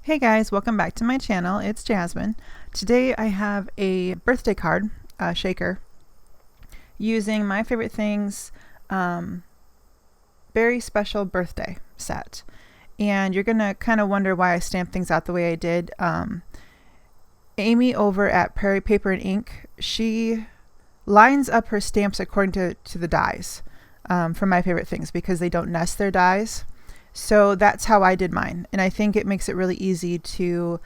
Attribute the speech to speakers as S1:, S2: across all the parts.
S1: Hey guys, welcome back to my channel. It's Jasmine. Today I have a birthday card, shaker, using my favorite things, Beary special birthday set. And you're gonna kind of wonder why I stamped things out the way I did. Amy over at Prairie Paper and Ink, she lines up her stamps according to the dies for my favorite things because they don't nest their dies. So that's how I did mine, and I think it makes it really easy to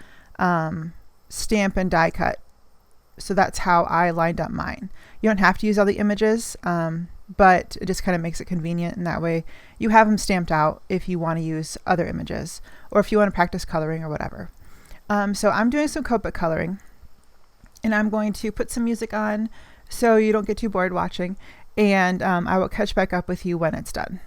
S1: stamp and die cut. So that's how I lined up mine. You don't have to use all the images, but it just kind of makes it convenient, and that way you have them stamped out if you want to use other images or if you want to practice coloring or whatever. So I'm doing some Copic coloring, and I'm going to put some music on so you don't get too bored watching, and I will catch back up with you when it's done.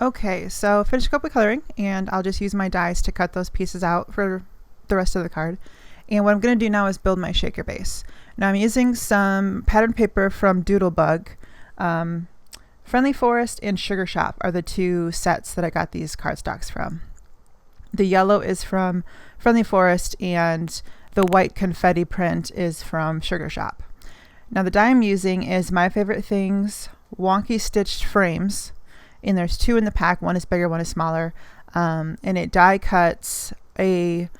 S1: Okay, so finished Copic coloring, and I'll just use my dies to cut those pieces out for the rest of the card. And what I'm going to do now is build my shaker base. Now I'm using some patterned paper from Doodlebug. Friendly Forest and Sugar Shop are the two sets that I got these cardstocks from. The yellow is from Friendly Forest, and the white confetti print is from Sugar Shop. Now the die I'm using is My Favorite Things Wonky Stitched Frames, and there's 2 in the pack. One is bigger, one is smaller, and it die cuts a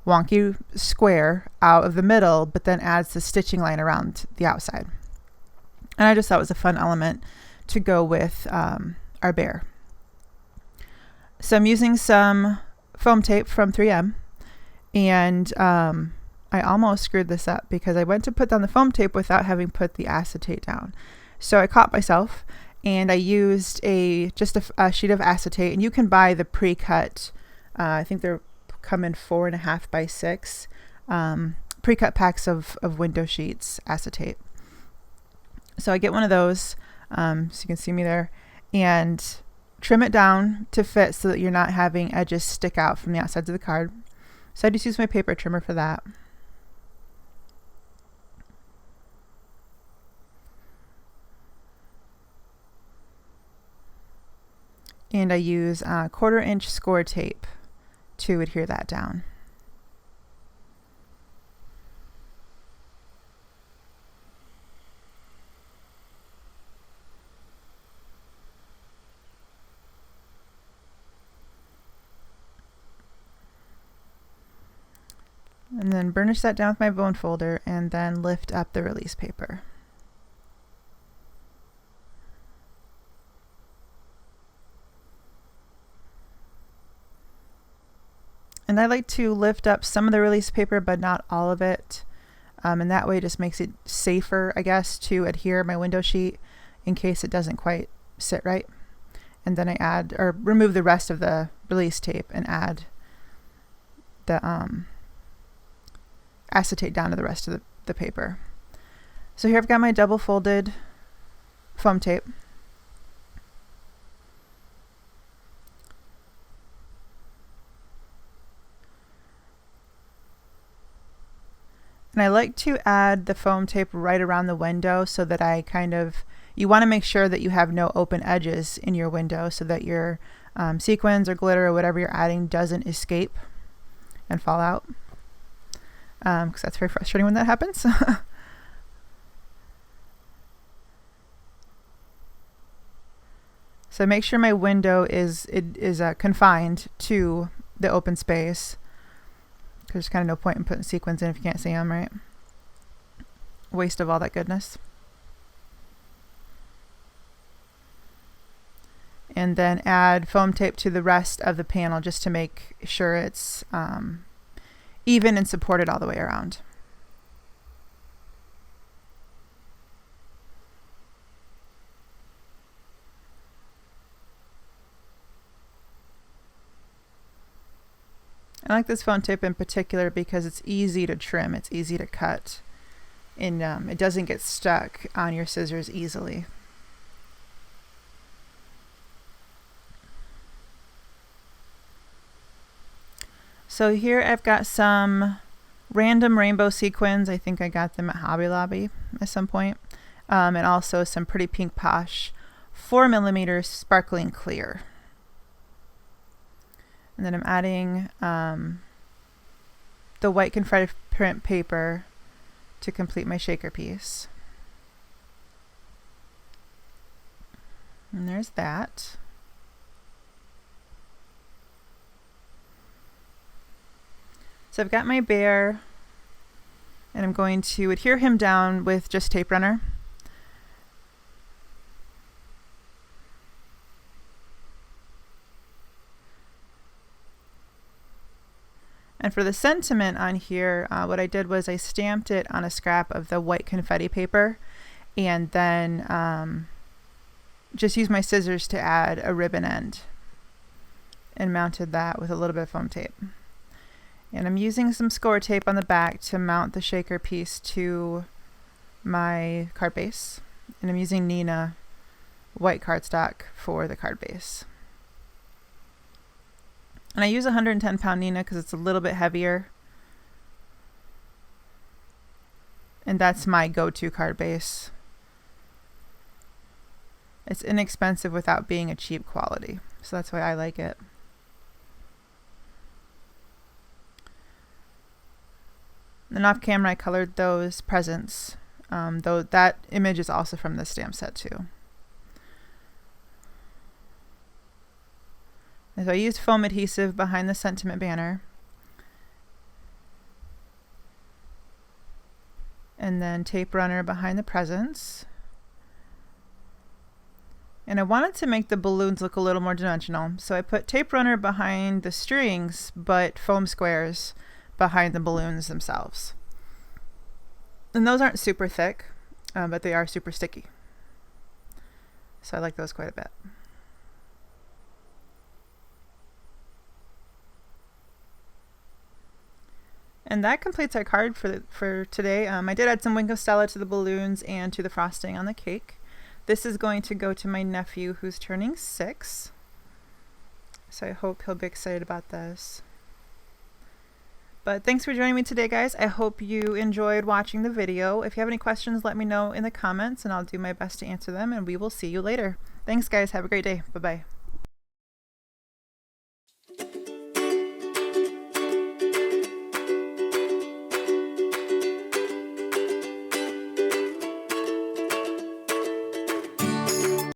S1: wonky square out of the middle, but then adds the stitching line around the outside. And I just thought it was a fun element to go with our bear. So I'm using some foam tape from 3M, and I almost screwed this up because I went to put down the foam tape without having put the acetate down. So I caught myself, and I used just a sheet of acetate, and you can buy the pre-cut, I think they're come in 4.5 by 6 pre-cut packs of window sheets acetate. So I get one of those, so you can see me there, and trim it down to fit so that you're not having edges stick out from the outsides of the card. So I just use my paper trimmer for that. And I use 1/4 inch score tape to adhere that down. And then burnish that down with my bone folder, and then lift up the release paper. And I like to lift up some of the release paper, but not all of it. And that way it just makes it safer, I guess, to adhere my window sheet in case it doesn't quite sit right. And then I add, or remove the rest of the release tape and add the acetate down to the rest of the paper. So here I've got my double folded foam tape. And I like to add the foam tape right around the window so that you want to make sure that you have no open edges in your window so that your sequins or glitter or whatever you're adding doesn't escape and fall out. Because that's very frustrating when that happens. So make sure my window is confined to the open space, because there's kind of no point in putting sequins in if you can't see them, right? Waste of all that goodness. And then add foam tape to the rest of the panel just to make sure it's even and supported all the way around. I like this foam tape in particular because it's easy to trim, it's easy to cut, and it doesn't get stuck on your scissors easily. So here I've got some random rainbow sequins. I think I got them at Hobby Lobby at some point. And also some pretty pink posh 4mm sparkling clear. And then I'm adding the white confetti print paper to complete my shaker piece. And there's that. So I've got my bear, and I'm going to adhere him down with just tape runner. And for the sentiment on here, what I did was I stamped it on a scrap of the white confetti paper, and then just used my scissors to add a ribbon end and mounted that with a little bit of foam tape. And I'm using some score tape on the back to mount the shaker piece to my card base. And I'm using Nina white cardstock for the card base. And I use 110-pound Nina because it's a little bit heavier. And that's my go-to card base. It's inexpensive without being a cheap quality. So that's why I like it. And off camera I colored those presents, though that image is also from the stamp set too. And so I used foam adhesive behind the sentiment banner. And then tape runner behind the presents. And I wanted to make the balloons look a little more dimensional, so I put tape runner behind the strings, but foam squares behind the balloons themselves. And those aren't super thick, but they are super sticky. So I like those quite a bit. And that completes our card for today. I did add some Wink of Stella to the balloons and to the frosting on the cake. This is going to go to my nephew who's turning 6. So I hope he'll be excited about this. But thanks for joining me today, guys. I hope you enjoyed watching the video. If you have any questions, let me know in the comments and I'll do my best to answer them, and we will see you later. Thanks, guys. Have a great day. Bye-bye.